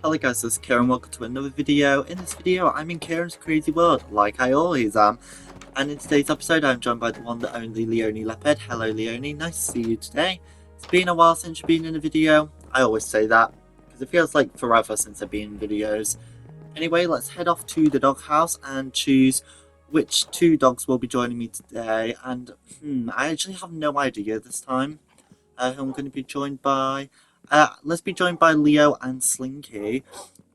Hello guys, this is Ciaran. Welcome to another video. In this video, I'm in Ciaran's crazy world, like I always am. And in today's episode, I'm joined by the one that only Leonie Leopard. Hello Leonie, nice to see you today. It's been a while since you've been in a video. I always say that, because it feels like forever since I've been in videos. Anyway, let's head off to the doghouse and choose which two dogs will be joining me today. And I actually have no idea this time who I'm going to be joined by. Let's be joined by Leo and Slinky,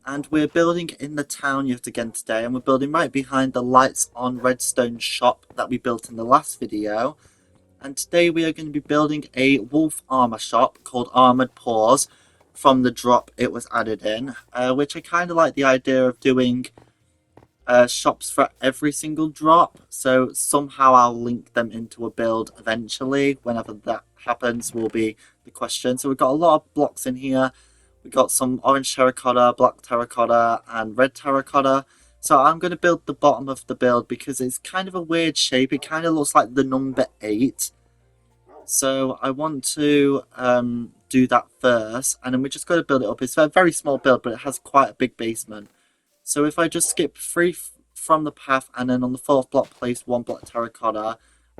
and we're building in the town yet again today, and we're building right behind the lights on redstone shop that we built in the last video. And today we are going to be building a wolf armor shop called Armoured Paws from the drop it was added in, which I kind of like the idea of doing shops for every single drop, so somehow I'll link them into a build eventually. Whenever that happens will be the question. So we've got a lot of blocks in here. We've got some orange terracotta, black terracotta, and red terracotta. So I'm going to build the bottom of the build because it's kind of a weird shape. It kind of looks like the number 8. So I want to do that first, and then we just got to build it up. It's a very small build, but it has quite a big basement. So if I just skip 3 from the path, and then on the 4th block place 1 block terracotta,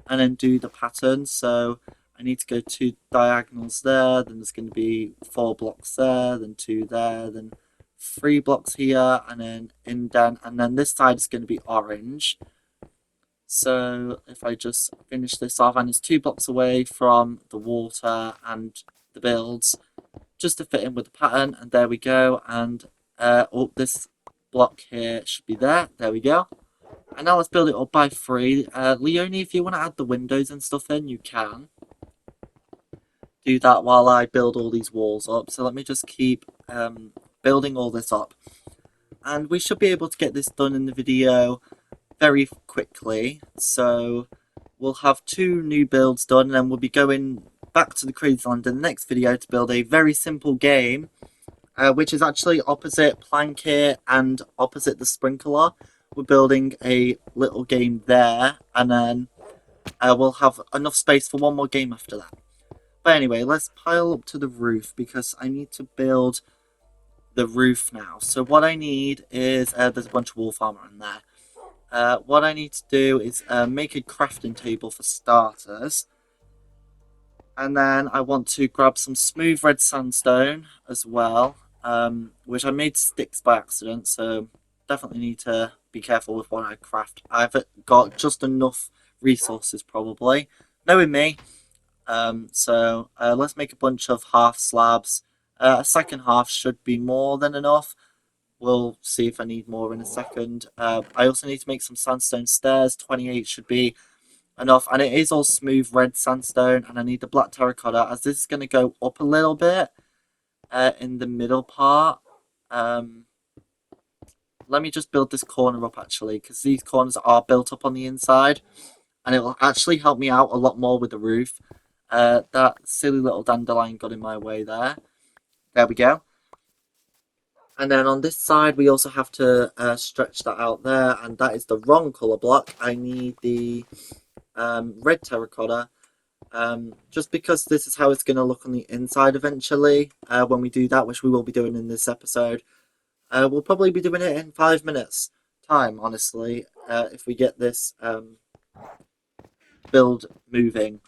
and then do the pattern. So I need to go 2 diagonals there, then there's going to be 4 blocks there, then 2 there, then 3 blocks here, and then indent, and then this side is going to be orange. So if I just finish this off, and it's 2 blocks away from the water and the builds, just to fit in with the pattern, and there we go. And this block here should be there. There we go. And now let's build it up by 3. Leonie, if you want to add the windows and stuff in, you can do that while I build all these walls up. So let me just keep building all this up, and we should be able to get this done in the video very quickly. So we'll have 2 new builds done, and then we'll be going back to the Crazy Land in the next video to build a very simple game, which is actually opposite Planket and opposite the sprinkler. We're building a little game there, and then we'll have enough space for one more game after that. But anyway, let's pile up to the roof because I need to build the roof now. So what I need is, there's a bunch of wolf armor in there. What I need to do is make a crafting table for starters. And then I want to grab some smooth red sandstone as well, which I made sticks by accident. So definitely need to be careful with what I craft. I've got just enough resources probably. Knowing me. So let's make a bunch of half slabs. A second half should be more than enough. We'll see if I need more in a second. I also need to make some sandstone stairs. 28 should be enough. And it is all smooth red sandstone. And I need the black terracotta, as this is going to go up a little bit in the middle part. Let me just build this corner up actually, because these corners are built up on the inside. And it will actually help me out a lot more with the roof. That silly little dandelion got in my way there. There we go. And then on this side, we also have to stretch that out there, and that is the wrong colour block. I need the red terracotta, just because this is how it's going to look on the inside eventually when we do that, which we will be doing in this episode. We'll probably be doing it in 5 minutes time, honestly, if we get this build moving.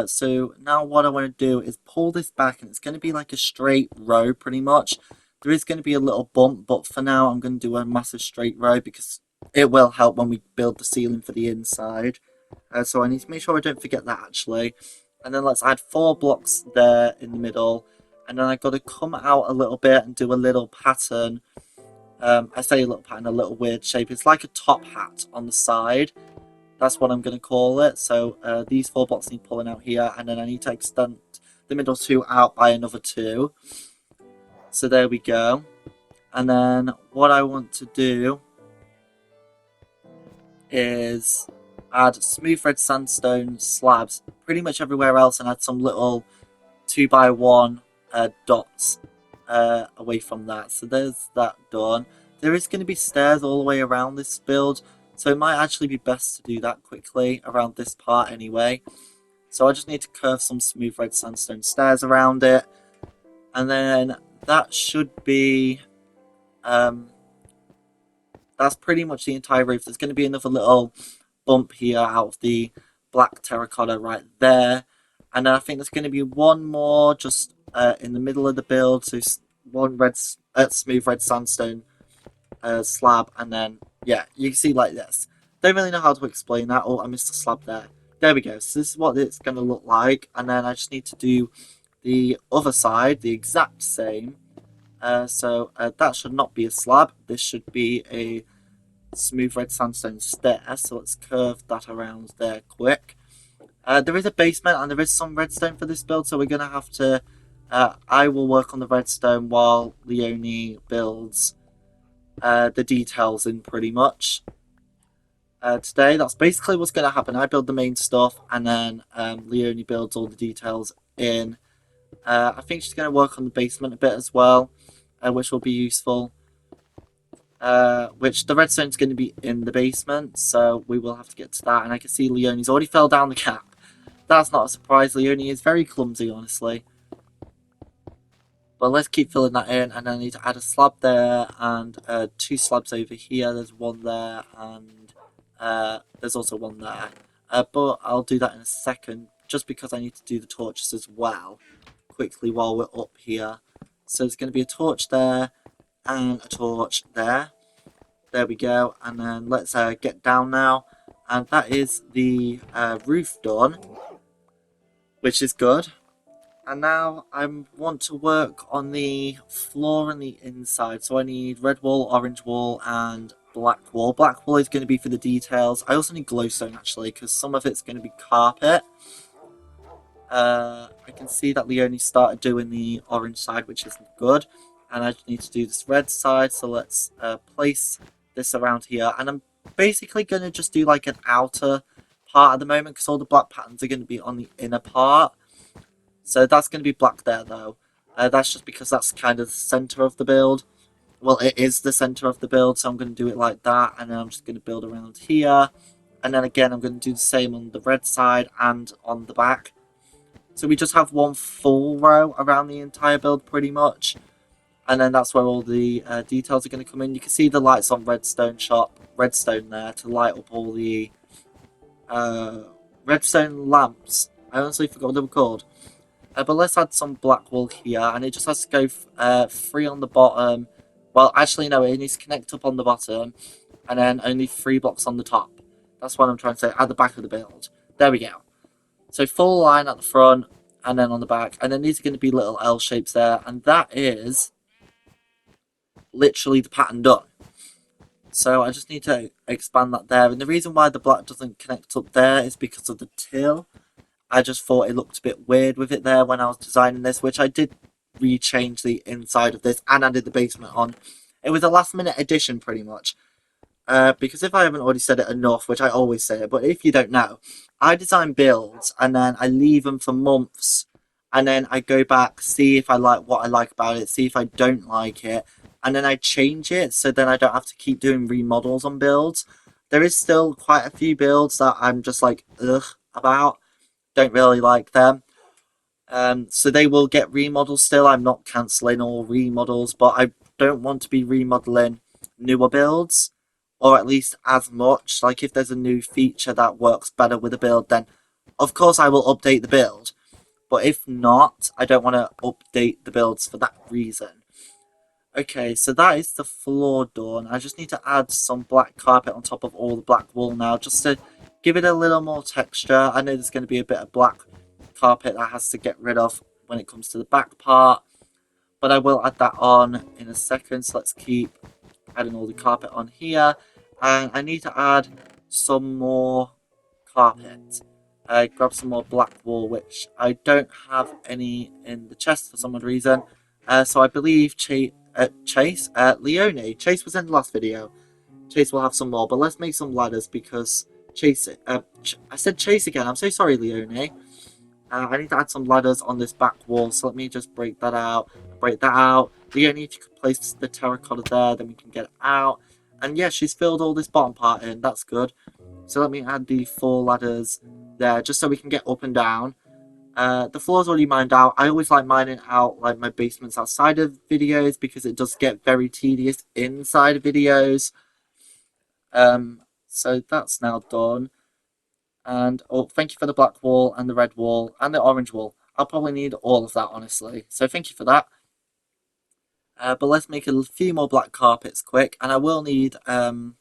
So now what I want to do is pull this back, and it's going to be like a straight row pretty much. There is going to be a little bump, but for now I'm going to do a massive straight row because it will help when we build the ceiling for the inside. So I need to make sure I don't forget that actually. And then let's add 4 blocks there in the middle, and then I've got to come out a little bit and do a little pattern. I say a little pattern, a little weird shape. It's like a top hat on the side. That's what I'm going to call it. So these 4 blocks need pulling out here, and then I need to extend the middle 2 out by another 2. So there we go. And then what I want to do is add smooth red sandstone slabs pretty much everywhere else, and add some little 2x1 dots away from that. So there's that done. There is going to be stairs all the way around this build, so it might actually be best to do that quickly around this part anyway. So I just need to curve some smooth red sandstone stairs around it. And then that should be that's pretty much the entire roof. There's going to be another little bump here out of the black terracotta right there, and then I think there's going to be one more just in the middle of the build, so one smooth red sandstone slab, and then yeah, you can see like this. Don't really know how to explain that. Oh, I missed a slab there. There we go. So this is what it's going to look like, and then I just need to do the other side the exact same. So that should not be a slab. This should be a smooth red sandstone stair. So let's curve that around there quick. There is a basement and there is some redstone for this build, so we're going to have to... I will work on the redstone while Leonie builds the details in pretty much. Today, that's basically what's going to happen. I build the main stuff and then Leonie builds all the details in. I think she's going to work on the basement a bit as well, which will be useful. Which the redstone's going to be in the basement, so we will have to get to that. And I can see Leonie's already fell down the cap. That's not a surprise. Leonie is very clumsy, honestly. But let's keep filling that in, and then I need to add a slab there, and 2 slabs over here. There's one there, and there's also one there. But I'll do that in a second, just because I need to do the torches as well, quickly while we're up here. So there's going to be a torch there, and a torch there. There we go, and then let's get down now. And that is the roof done, which is good. And now I want to work on the floor and the inside. So I need red wall, orange wall, and black wall. Black wall is going to be for the details. I also need glowstone, actually, because some of it's going to be carpet. I can see that Leonie started doing the orange side, which is good. And I just need to do this red side. So let's place this around here. And I'm basically going to just do like an outer part at the moment, because all the black patterns are going to be on the inner part. So that's going to be black there, though. That's just because that's kind of the center of the build. Well, it is the center of the build, so I'm going to do it like that. And then I'm just going to build around here. And then again, I'm going to do the same on the red side and on the back. So we just have one full row around the entire build, pretty much. And then that's where all the details are going to come in. You can see the lights on redstone there to light up all the redstone lamps. I honestly forgot what they were called. But let's add some black wool here, and it just has to go 3 on the bottom. Well, actually, no, it needs to connect up on the bottom, and then only 3 blocks on the top. That's what I'm trying to say, at the back of the build. There we go. So full line at the front, and then on the back, and then these are going to be little L shapes there, and that is literally the pattern done. So I just need to expand that there, and the reason why the black doesn't connect up there is because of the till. I just thought it looked a bit weird with it there when I was designing this, which I did rechange the inside of this and added the basement on. It was a last minute addition pretty much. Because if I haven't already said it enough, which I always say it, but if you don't know, I design builds and then I leave them for months, and then I go back, see if I like what I like about it, see if I don't like it, and then I change it, so then I don't have to keep doing remodels on builds. There is still quite a few builds that I'm just like, ugh, about. Don't really like them. So they will get remodels still. I'm not cancelling all remodels, but I don't want to be remodeling newer builds, or at least as much. Like if there's a new feature that works better with a build, then of course I will update the build. But if not, I don't want to update the builds for that reason. Okay, so that is the floor done. I just need to add some black carpet on top of all the black wool now, just to give it a little more texture. I know there's going to be a bit of black carpet that has to get rid of when it comes to the back part, but I will add that on in a second. So let's keep adding all the carpet on here, and I need to add some more carpet. Grab some more black wool, which I don't have any in the chest for some odd reason. So I believe Leonie. Chase was in the last video. Chase will have some more, but let's make some ladders because Chase, I said Chase again. I'm so sorry, Leonie. I need to add some ladders on this back wall, so let me just break that out. Leonie, if you could place the terracotta there, then we can get it out. And yeah, she's filled all this bottom part in. That's good. So let me add the 4 ladders there, just so we can get up and down. The floor's already mined out. I always like mining out like my basements outside of videos because it does get very tedious inside of videos. So that's now done. And oh, thank you for the black wall and the red wall and the orange wall. I'll probably need all of that, honestly. So thank you for that. But let's make a few more black carpets quick. And I will need some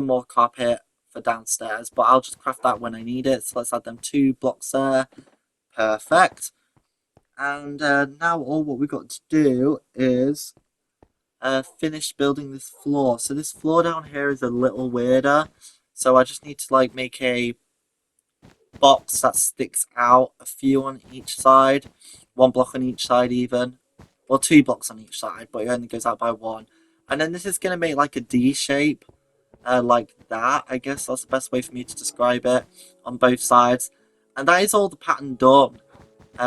more carpet for downstairs. But I'll just craft that when I need it. So let's add them 2 blocks there. Perfect. And now all what we've got to do is finish building this floor. So this floor down here is a little weirder. So I just need to like make a box that sticks out, a few on each side, 1 block on each side even, or 2 blocks on each side, but it only goes out by 1. And then this is going to make like a D shape, like that. I guess that's the best way for me to describe it on both sides. And that is all the pattern done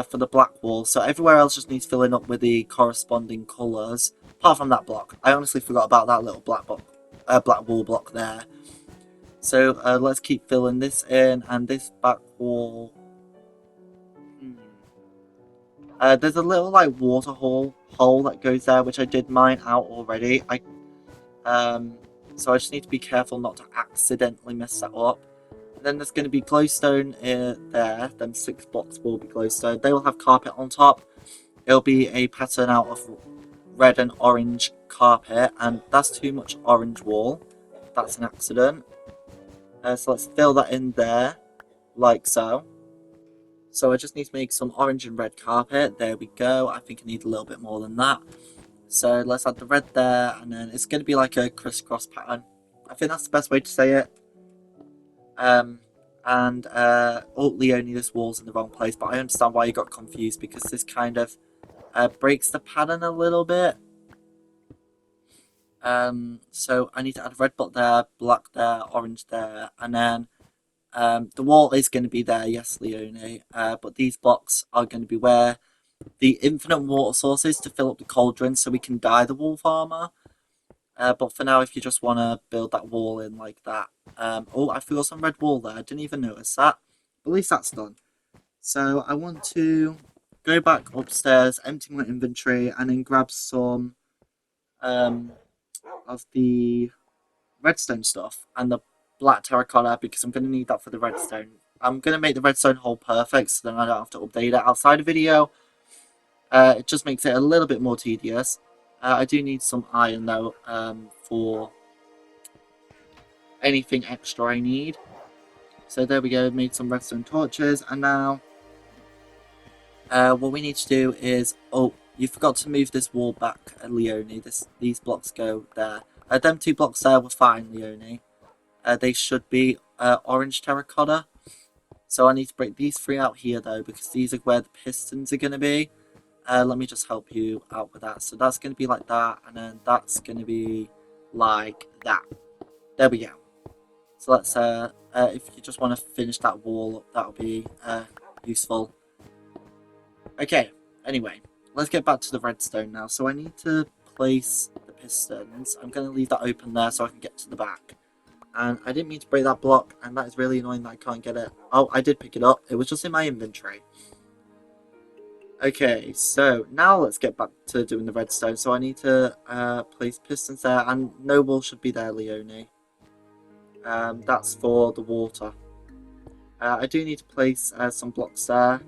for the black wall. So everywhere else just needs filling up with the corresponding colours, apart from that block. I honestly forgot about that little black wall block there. So let's keep filling this in, and this back wall. There's a little like water hole that goes there, which I did mine out already. So I just need to be careful not to accidentally mess that up. And then there's going to be glowstone there. Then 6 blocks will be glowstone. They will have carpet on top. It'll be a pattern out of red and orange carpet, and that's too much orange wall. That's an accident. So let's fill that in there, like so. So I just need to make some orange and red carpet. There we go. I think I need a little bit more than that. So let's add the red there, and then it's going to be like a crisscross pattern. I think that's the best way to say it. Oh, Leonie, this wall's in the wrong place, but I understand why you got confused, because this kind of breaks the pattern a little bit. So I need to add a red block there, black there, orange there, and then the wall is going to be there, yes, Leonie, but these blocks are going to be where the infinite water source is to fill up the cauldron so we can dye the wolf armor. But for now, if you just want to build that wall in like that. Oh, I forgot some red wall there. I didn't even notice that. At least that's done. So I want to go back upstairs, empty my inventory, and then grab some of the redstone stuff and the black terracotta, because I'm going to need that for the redstone. I'm going to make the redstone hole perfect so then I don't have to update it outside of video. It just makes it a little bit more tedious. I do need some iron though, for anything extra I need. So there we go, made some redstone torches, and now what we need to do is, oh, you forgot to move this wall back, Leonie. These blocks go there. Them 2 blocks there were fine, Leonie. They should be orange terracotta. So I need to break these 3 out here though, because these are where the pistons are going to be. Let me just help you out with that. So that's going to be like that, and then that's going to be like that. There we go. So let's, if you just want to finish that wall up, that'll be useful. Okay, anyway, let's get back to the redstone now. So I need to place the pistons. I'm going to leave that open there so I can get to the back. And I didn't mean to break that block, and that is really annoying that I can't get it. Oh, I did pick it up. It was just in my inventory. Okay, so now let's get back to doing the redstone. So I need to place pistons there, and no wall should be there, Leonie. That's for the water. I do need to place some blocks there.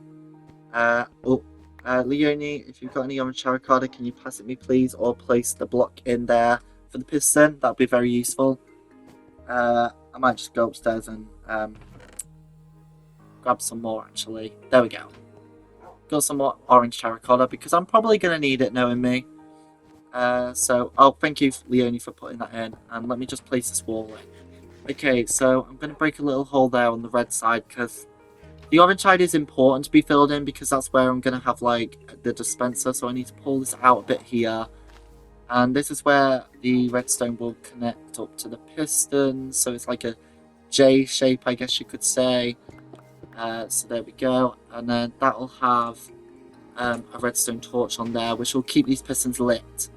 Leonie, if you've got any orange terracotta, can you pass it me, please? Or place the block in there for the piston. That would be very useful. I might just go upstairs and grab some more, actually. There we go. Got some more orange terracotta, because I'm probably going to need it, knowing me. Thank you, Leonie, for putting that in. And let me just place this wall in. Okay, so I'm going to break a little hole there on the red side, because the orange side is important to be filled in, because that's where I'm going to have, like, the dispenser. So I need to pull this out a bit here. And this is where the redstone will connect up to the pistons. So it's like a J shape, I guess you could say. So there we go. And then that'll have a redstone torch on there, which will keep these pistons lit.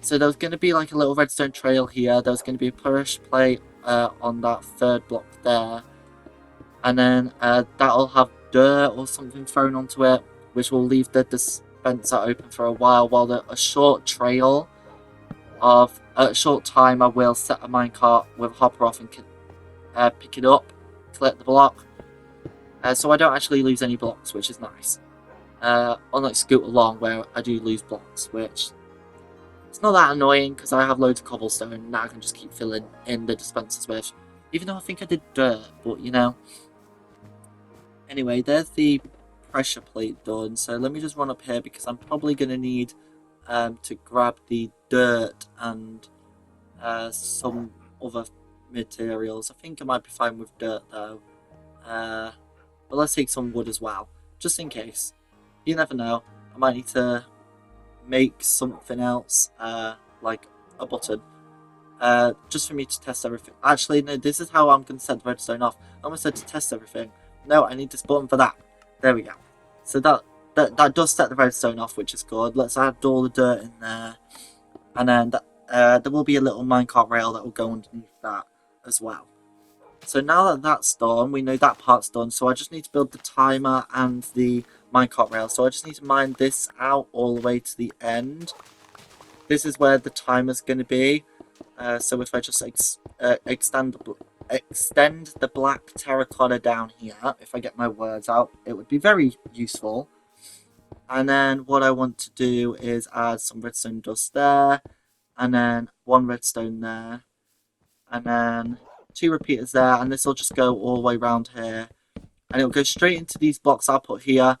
So there's going to be like a little redstone trail here. There's going to be a push plate on that 3rd block there. And then that'll have dirt or something thrown onto it, which will leave the dispenser open for a while a short trail of a short timer will set a minecart with a hopper off and pick it up, collect the block. So I don't actually lose any blocks, which is nice. Unlike Scoot Along, where I do lose blocks, which it's not that annoying because I have loads of cobblestone and now I can just keep filling in the dispensers with. Even though I think I did dirt, but you know. Anyway, there's the pressure plate done. So let me just run up here because I'm probably going to need to grab the dirt and some other materials. I think I might be fine with dirt though. But let's take some wood as well, just in case. You never know. I might need to make something else, like a button, just for me to test everything. Actually, no, this is how I'm going to set the redstone off. I almost said to test everything. No, I need this button for that. There we go. So that does set the redstone off, which is good. Let's add all the dirt in there. And then there will be a little minecart rail that will go underneath that as well. So now that that's done, we know that part's done. So I just need to build the timer and the minecart rail. So I just need to mine this out all the way to the end. This is where the timer's going to be. So if I just extend the black terracotta down here, if I get my words out, it would be very useful. And then what I want to do is add some redstone dust there, and then one redstone there, and then 2 repeaters there, and this will just go all the way around here, and it'll go straight into these blocks I'll put here,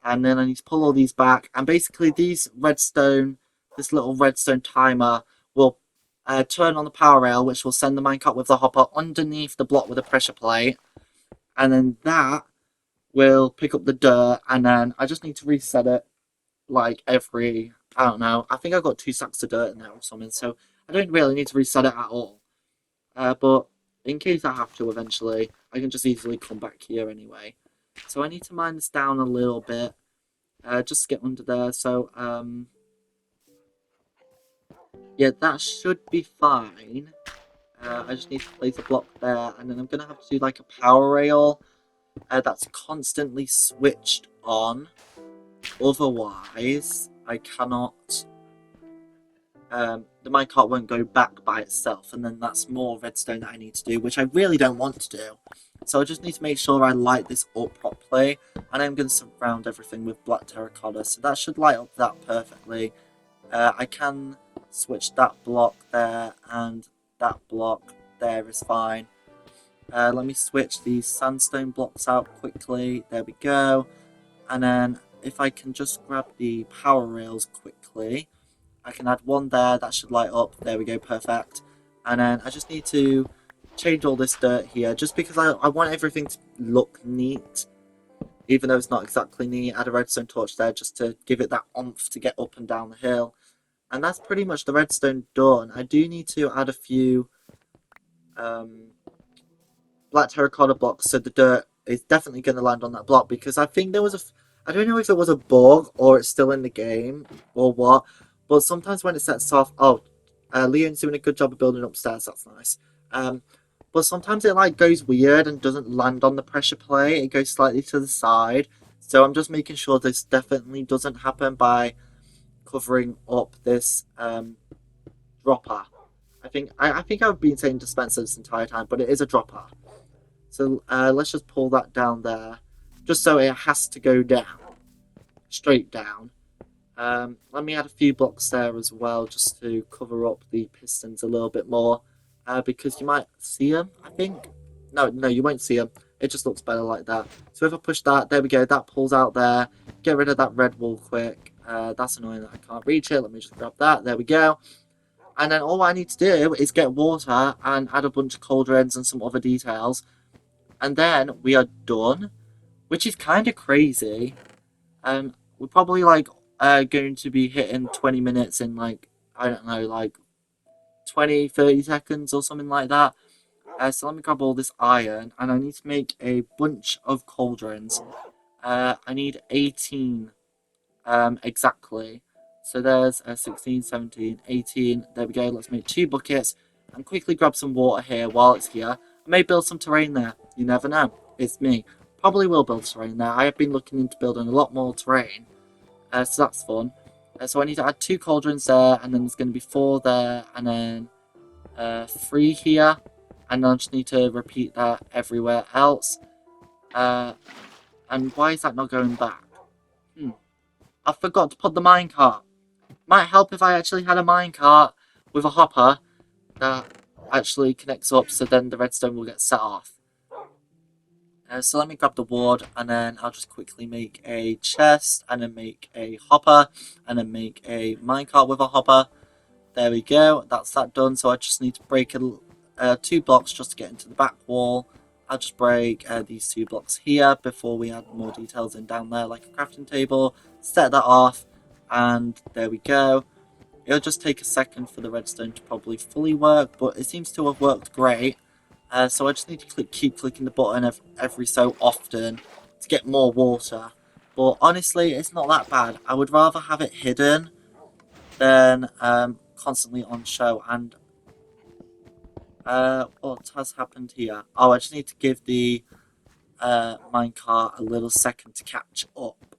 and then I need to pull all these back, and basically this little redstone timer will turn on the power rail, which will send the minecart with the hopper underneath the block with a pressure plate, and then that will pick up the dirt, and then I just need to reset it like every, I don't know, I think I've got 2 sacks of dirt in there or something, so I don't really need to reset it at all. But in case I have to eventually, I can just easily come back here anyway. So I need to mine this down a little bit, just to get under there. So, yeah, that should be fine. I just need to place a block there, and then I'm going to have to do like a power rail that's constantly switched on. Otherwise, I cannot... the minecart won't go back by itself, and then that's more redstone that I need to do, which I really don't want to do. So I just need to make sure I light this up properly, and I'm going to surround everything with black terracotta, so that should light up that perfectly. I can switch that block there, and that block there is fine. Let me switch these sandstone blocks out quickly, there we go. And then if I can just grab the power rails quickly, I can add one there, that should light up, there we go, perfect. And then I just need to change all this dirt here, just because I want everything to look neat, even though it's not exactly neat. Add a redstone torch there just to give it that oomph to get up and down the hill. And that's pretty much the redstone done. I do need to add a few black terracotta blocks, so the dirt is definitely going to land on that block, because I think there was I don't know if it was a bug or it's still in the game or what, but sometimes when it sets off, Leonie's doing a good job of building upstairs, that's nice. But sometimes it like goes weird and doesn't land on the pressure plate, it goes slightly to the side. So I'm just making sure this definitely doesn't happen by covering up this dropper. I think I've been saying dispenser this entire time, but it is a dropper. So let's just pull that down there, just so it has to go down, straight down. Let me add a few blocks there as well, just to cover up the pistons a little bit more, because you might see them, I think. No, you won't see them. It just looks better like that. So if I push that, there we go, that pulls out there. Get rid of that red wall quick. That's annoying that I can't reach it. Let me just grab that. There we go. And then all I need to do is get water and add a bunch of cauldrons and some other details. And then we are done, which is kind of crazy. We're probably like going to be hitting 20 minutes in like, I don't know, like 20-30 seconds or something like that. So let me grab all this iron, and I need to make a bunch of cauldrons. I need 18 exactly. So there's 16, 17, 18. There we go. Let's make 2 buckets and quickly grab some water here while it's here. I may build some terrain there. You never know. It's me. probably will build terrain there. I have been looking into building a lot more terrain, so that's fun. So I need to add 2 cauldrons there, and then there's going to be 4 there, and then 3 here, and I just need to repeat that everywhere else. And why is that not going back? I forgot to put the minecart. Might help if I actually had a minecart with a hopper that actually connects up, so then the redstone will get set off. So let me grab the wood, and then I'll just quickly make a chest, and then make a hopper, and then make a minecart with a hopper. There we go, that's that done. So I just need to break 2 blocks just to get into the back wall. I'll just break these 2 blocks here before we add more details in down there, like a crafting table. Set that off, and there we go. It'll just take a second for the redstone to probably fully work, but it seems to have worked great. So I just need to keep clicking the button every so often to get more water. But honestly, it's not that bad. I would rather have it hidden than constantly on show. And what has happened here? Oh, I just need to give the minecart a little second to catch up.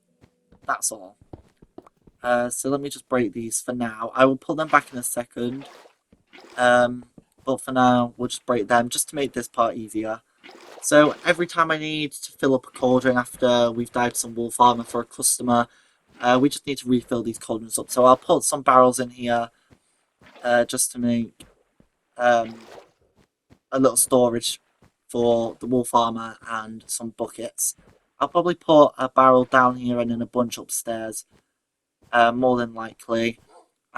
That's all. So let me just break these for now. I will put them back in a second. But for now, we'll just break them just to make this part easier. So every time I need to fill up a cauldron after we've dyed some wolf armor for a customer, we just need to refill these cauldrons up. So I'll put some barrels in here just to make a little storage for the wolf armor and some buckets. I'll probably put a barrel down here and then a bunch upstairs, more than likely.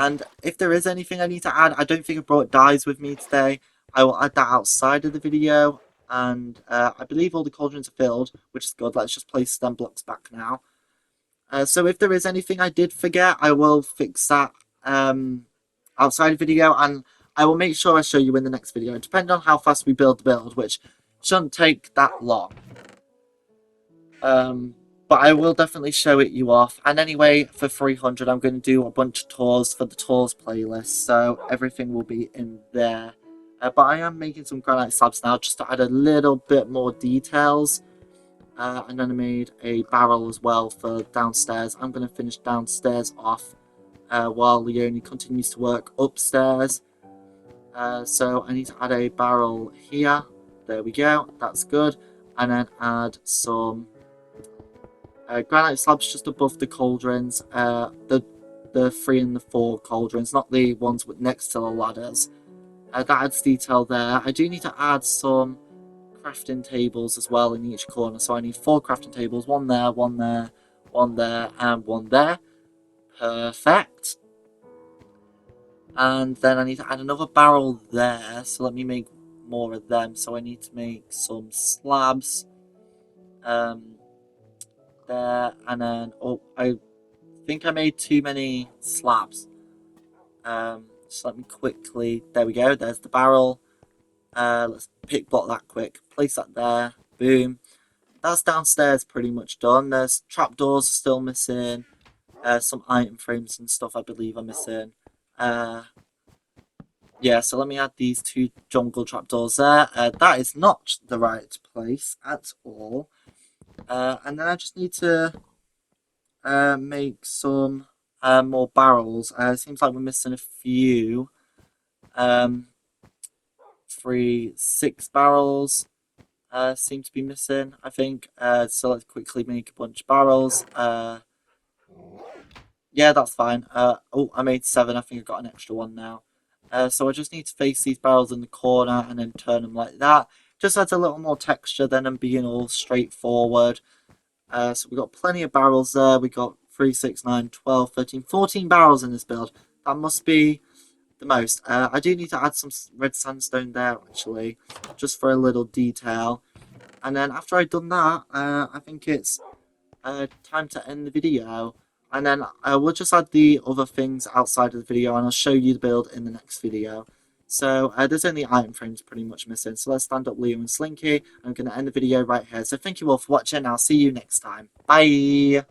And if there is anything I need to add, I don't think I brought dyes with me today. I will add that outside of the video. And I believe all the cauldrons are filled, which is good. Let's just place them blocks back now. So if there is anything I did forget, I will fix that outside of the video. And I will make sure I show you in the next video, depending on how fast we build the build, which shouldn't take that long. But I will definitely show it you off. And anyway, for 300, I'm going to do a bunch of tours for the tours playlist. So everything will be in there. But I am making some granite slabs now just to add a little bit more details. And then I made a barrel as well for downstairs. I'm going to finish downstairs off while Leonie continues to work upstairs. So I need to add a barrel here. There we go. That's good. And then add some granite slabs just above the cauldrons, the 3 and the 4 cauldrons, not the ones next to the ladders. That adds detail there. I do need to add some crafting tables as well in each corner, so I need 4 crafting tables, 1 there, 1 there, 1 there, and 1 there. Perfect. And then I need to add another barrel there, so let me make more of them. So I need to make some slabs. There, and then I think I made too many slabs. So let me quickly, there we go, there's the barrel. Let's pick block that quick, place that there, boom. That's downstairs pretty much done. There's trapdoors still missing, some item frames and stuff I believe are missing. Yeah, so let me add these 2 jungle trapdoors there. That is not the right place at all. And then I just need to make some more barrels. It seems like we're missing a few. 6 barrels seem to be missing, I think. So let's quickly make a bunch of barrels. Yeah, that's fine. Oh, I made 7. I think I got an extra 1 now. So I just need to face these barrels in the corner and then turn them like that. Just adds a little more texture than them being all straightforward. So we got plenty of barrels there. We got 3, 6, 9, 12, 13, 14 barrels in this build. That must be the most. I do need to add some red sandstone there actually, just for a little detail. And then after I've done that, I think it's time to end the video. And then we'll just add the other things outside of the video, and I'll show you the build in the next video. So there's only item frames pretty much missing. So let's stand up Leo and Slinky. I'm going to end the video right here. So thank you all for watching. I'll see you next time. Bye!